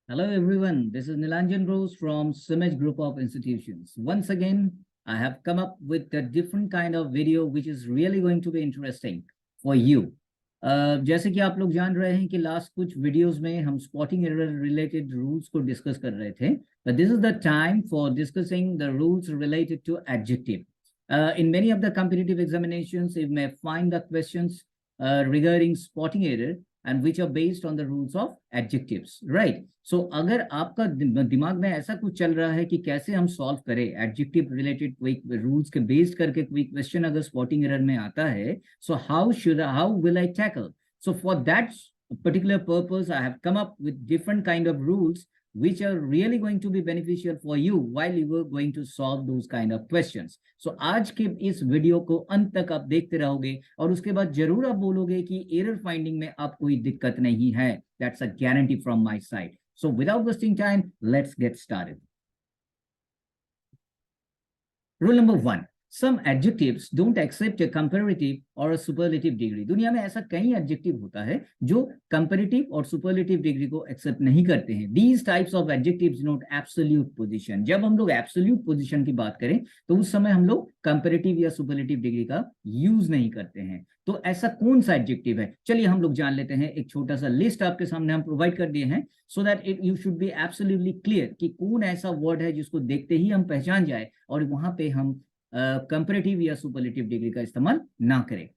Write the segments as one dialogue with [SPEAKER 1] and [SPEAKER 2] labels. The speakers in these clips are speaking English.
[SPEAKER 1] Hello everyone, this is Nilanjan from CIMAGE Group of Institutions. Once again, I have come up with a different kind of video which is really going to be interesting for you. जैसे कि आप लोग जान रहे हैं कि last कुछ videos में हम स्पॉटिंग एरर रिलेटेड रूल्स को डिस्कस कर रहे थे. But this is the time for discussing the rules related to adjective. In many of the competitive examinations, you may find the questions regarding spotting error and which are based on the rules of adjectives, right? So अगर आपका दिमाग में ऐसा कुछ चल रहा है कि कैसे हम सॉल्व करें एडजेक्टिव रिलेटेड कोई रूल्स के बेस्ड करके कोई क्वेश्चन अगर स्पॉटिंग एरर में आता है, so how will I tackle. So for that particular purpose, I have come up with different kind of rules which are really going to be beneficial for you while you were going to solve those kind of questions. So आज के इस video को अंत तक आप देखते रहोगे और उसके बाद जरूर आप बोलोगे कि एरर फाइंडिंग में आप कोई दिक्कत नहीं है. That's a guarantee from my side. So without wasting time, let's get started. Rule number 1. Some adjectives don't accept a comparative or a superlative degree. दुनिया में ऐसा कई adjective होता है जो comparative और superlative degree को accept नहीं करते हैं. These types of adjectives denote absolute position. जब हम लोग absolute position की बात करें तो उस समय हम लोग comparative या superlative degree का use नहीं करते हैं. तो ऐसा कौन सा एडजेक्टिव है, चलिए हम लोग जान लेते हैं. एक छोटा सा लिस्ट आपके सामने हम प्रोवाइड कर दिए हैं so that it you should be absolutely clear कि कौन ऐसा वर्ड है जिसको देखते ही हम पहचान जाए और वहां पे हम कंपैरेटिव या सुपरलेटिव डिग्री का इस्तेमाल ना करें.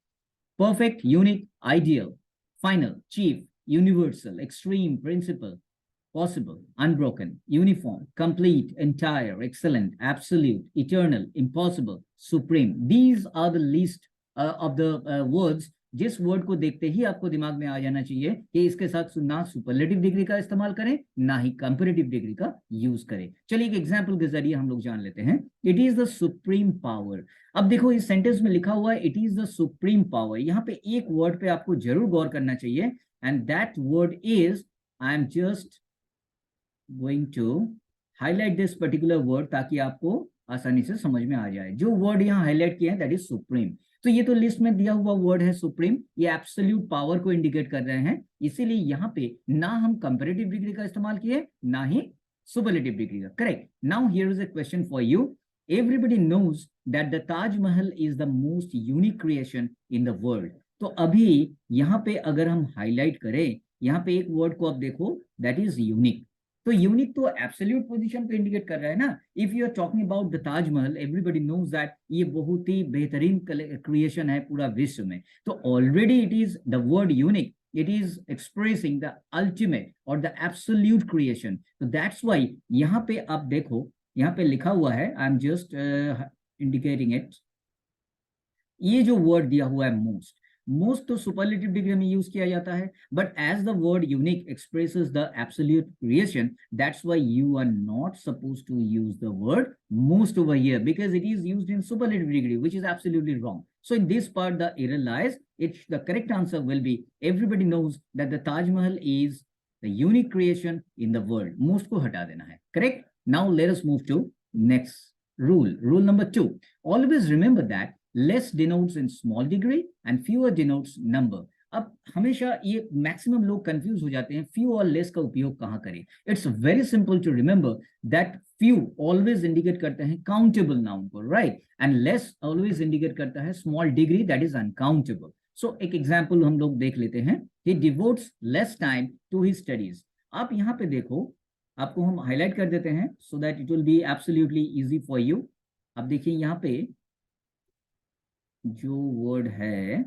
[SPEAKER 1] Perfect, unique, ideal, final, chief, universal, extreme, principal, possible, unbroken, uniform, complete, entire, excellent, absolute, eternal, impossible, supreme. These are the list of the words जिस वर्ड को देखते ही आपको दिमाग में आ जाना चाहिए कि इसके साथ ना सुपरलेटिव डिग्री का इस्तेमाल करें ना ही कंपैरेटिव डिग्री का यूज करें. चलिए एक एग्जांपल के जरिए हम लोग जान लेते हैं. It is the supreme power. अब देखो इस सेंटेंस में लिखा हुआ है it is the supreme power. यहाँ पे एक वर्ड पे आपको जरूर गौर करना चाहिए and that word is, I am just going to highlight this particular word ताकि आपको आसानी से समझ में आ जाए. जो वर्ड यहाँ हाईलाइट किया है दैट इज सुप्रीम. तो ये तो लिस्ट में दिया हुआ वर्ड है सुप्रीम, ये एब्सोल्यूट पावर को इंडिकेट कर रहे हैं, इसीलिए यहाँ पे ना हम कंपैरेटिव डिग्री का इस्तेमाल किए ना ही सुपरलेटिव डिग्री का. Correct. Now here is a question for you. Everybody knows that the Taj Mahal is the most unique creation in the world. तो अभी यहाँ पे अगर हम हाईलाइट करें, यहाँ पे एक वर्ड को आप देखो दैट इज यूनिक. तो यूनिक तो एब्सोल्यूट पोजीशन पे इंडिकेट कर रहा है ना. If you are talking about the Taj Mahal, everybody knows that ये बहुत ही बेहतरीन क्रिएशन है पूरा विश्व में. तो already it is the word unique, it is expressing the ultimate or the absolute creation. So that's why यहाँ पे आप देखो, यहाँ पे लिखा हुआ है, I am just indicating it. ये जो वर्ड दिया हुआ है मोस्ट, मोस्ट तो सुपरलेटिव डिग्री में यूज किया जाता है, but as the word unique expresses the absolute creation, that's why you are not supposed to use the word most over here because it is used in superlative degree which is absolutely wrong. So in this part the error lies. The correct answer will be everybody knows that the Taj Mahal is the unique creation in the world. Most को हटा देना है. Correct. Now let us move to next rule. Rule number 2. Always remember that less denotes in small degree and fewer denotes number. अब हमेशा ये maximum लोग confuse हो जाते हैं फ्यू और लेस का उपयोग कहाँ करें. It's very simple to remember that few always indicate करता है काउंटेबल नाउन को, right, and less always indicate करता है small degree that is uncountable. So एक एग्जांपल हम लोग देख लेते हैं. He devotes less time to his studies. आप यहाँ पे देखो, आपको हम हाईलाइट कर देते हैं so that it will be absolutely easy for you. अब देखिए यहाँ पे जो वर्ड है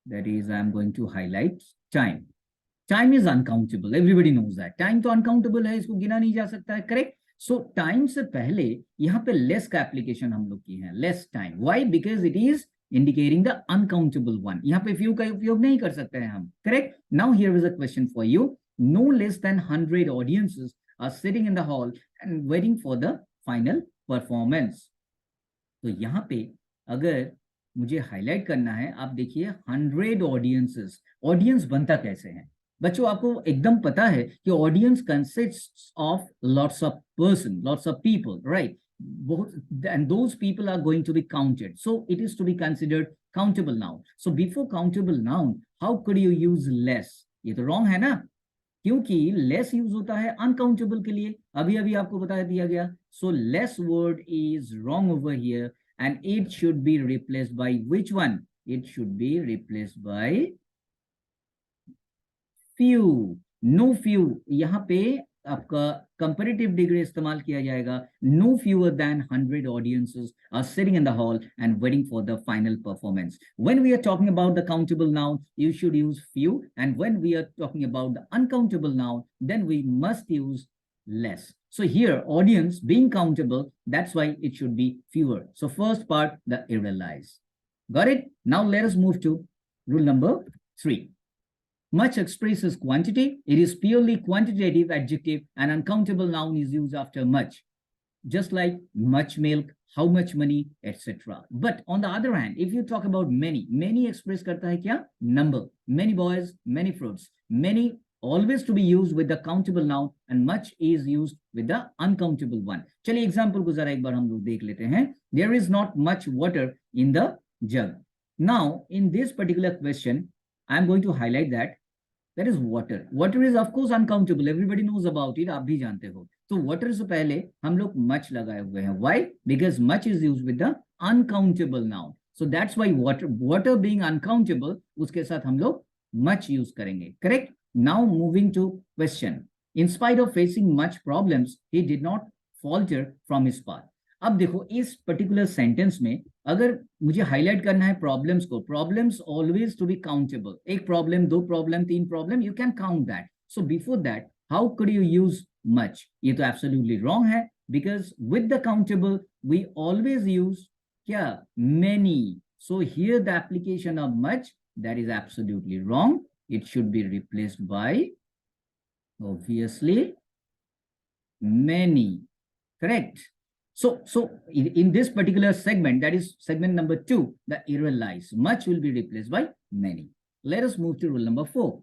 [SPEAKER 1] that is I am going to highlight time. Time is uncountable. Everybody knows that. Time तो uncountable है, इसको गिना नहीं जा सकता है. Correct. So time से पहले यहाँ पे less का application हम लोग की है. Less time. Why? Because it is indicating the uncountable one. यहाँ पे few का उपयोग नहीं कर सकते हैं हम. Correct. Now here is a question for you. No less than 100 audiences are sitting in the hall and waiting for the final performance. तो यहाँ पे अगर मुझे हाईलाइट करना है, आप देखिए 100 ऑडियंसेस. ऑडियंस बनता कैसे है बच्चों? आपको एकदम पता है कि audience consists of lots of person, lots of people, right, and those people are going to be counted, so it is to be considered countable noun. So before countable noun how could you use less? ये तो wrong है ना. क्योंकि less use होता है uncountable के लिए, अभी अभी आपको बता दिया गया. So less word is wrong over here and it should be replaced by which one? It should be replaced by few. No few, यहाँ पे आपका कंपैरेटिव डिग्री इस्तेमाल किया जाएगा. No fewer than 100 audiences are sitting in the hall and waiting for the final performance. When we are talking about the countable noun you should use few, and when we are talking about the uncountable noun, then we must use less. So here audience being countable, that's why it should be fewer. So first part, the irrealize. Got it? Now let us move to rule number 3. Much expresses quantity. It is purely quantitative adjective. An uncountable noun is used after much, just like much milk, how much money, etc. But on the other hand, if you talk about many, many express karta hai kya? Number. Many boys, many fruits. Many always to be used with the countable noun, and much is used with the uncountable one. चलिए example को जरा एक बार हम लोग देख लेते हैं. There is not much water in the jug. Now, in this particular question, I am going to highlight that is water. Water is of course uncountable. Everybody knows about it. आप भी जानते हो. तो water से पहले हम लोग much लगाए हुए हैं. Why? Because much is used with the uncountable noun. So that's why water being uncountable, उसके साथ हम लोग much use करेंगे. Correct? Now moving to question. In spite of facing much problems, he did not falter from his path. अब देखो इस particular sentence में अगर मुझे हाईलाइट करना है प्रॉब्लम्स को, problems always to be countable. एक प्रॉब्लम, दो प्रॉब्लम, तीन problem, you can count that. So before that how could you use much? ये तो एब्सोल्युटली रॉन्ग है, because with the countable we always use क्या? Many. So here the application of much, that is absolutely wrong. It should be replaced by obviously many. Correct? So in this particular segment, that is segment number 2, the irrealize, much will be replaced by many. Let us move to rule number 4.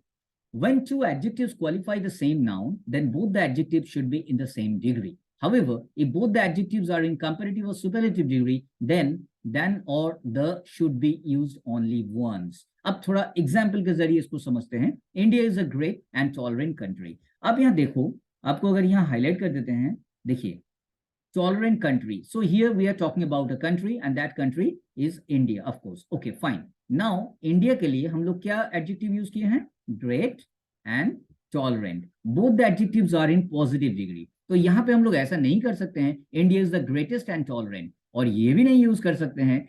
[SPEAKER 1] When two adjectives qualify the same noun, then both the adjectives should be in the same degree. However, if both the adjectives are in comparative or superlative degree, then or the should be used only once. अब थोड़ा example के जरिए इसको समझते हैं. India is a great and tolerant country. अब यहाँ देखो, आपको अगर यहाँ हाईलाइट कर देते हैं, देखिए tolerant country. So here we are talking about a country and that country is India, of course. Okay, fine. Now, India के लिए हम लोग क्या adjective use किए हैं? Great and tolerant. Both the adjectives are in positive degree. तो यहाँ पे हम लोग ऐसा नहीं कर सकते हैं India is the greatest and tolerant, और ये भी नहीं यूज कर सकते हैं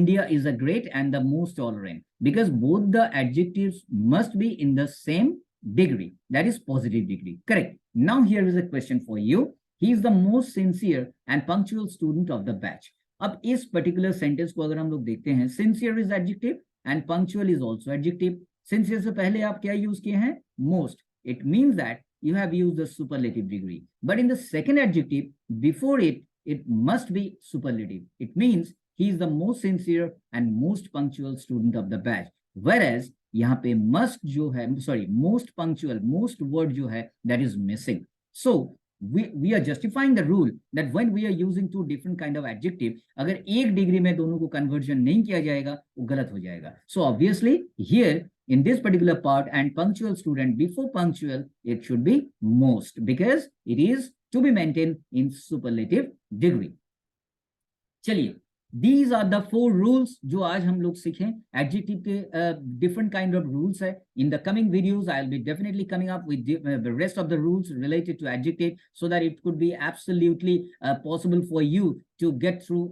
[SPEAKER 1] India is the great and the most tolerant, because both the adjectives must be in the same degree, that is positive degree. Correct? Now here is a question for you. He is the most sincere and punctual student of the batch. अब इस particular sentence को अगर हम लोग देखते हैं, sincere is adjective and punctual is also adjective. Sincere से पहले आप क्या यूज किए हैं? Most. It means that you have used the superlative degree. But in the second adjective, before it, it must be superlative. It means he is the most sincere and most punctual student of the batch. Whereas यहाँ पे must जो है, sorry, most punctual, most word जो है, that is missing. So we are justifying the rule that when we are using two different kind of adjective, अगर एक degree में दोनों को कन्वर्जन नहीं किया जाएगा वो गलत हो जाएगा. So obviously here in this particular part, and punctual student before punctual, it should be most, because it is to be maintained in superlative degree. चलिए, these are the 4 rules जो आज हम लोग सीखें. Adjective के different kind of rules है. In the coming videos, I'll be definitely coming up with the rest of the rules related to adjective, so that it could be absolutely possible for you to get through.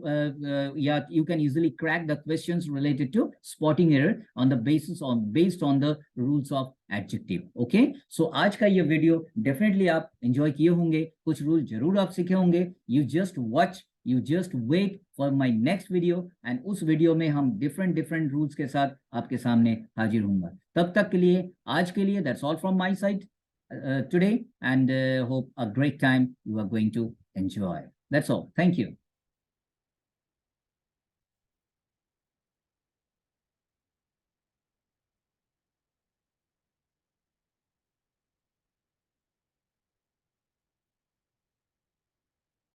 [SPEAKER 1] Yeah, you can easily crack the questions related to spotting error on the based on the rules of adjective. Okay, so आज का ये video definitely आप enjoy किए होंगे. कुछ rule जरूर आप सीखे होंगे. You just watch. You just wait for my next video, and उस वीडियो में हम different rules के साथ आपके सामने हाजिर होंगे. तब तक के लिए, आज के लिए, that's all from my side today, and hope a great time you are going to enjoy. That's all. Thank you.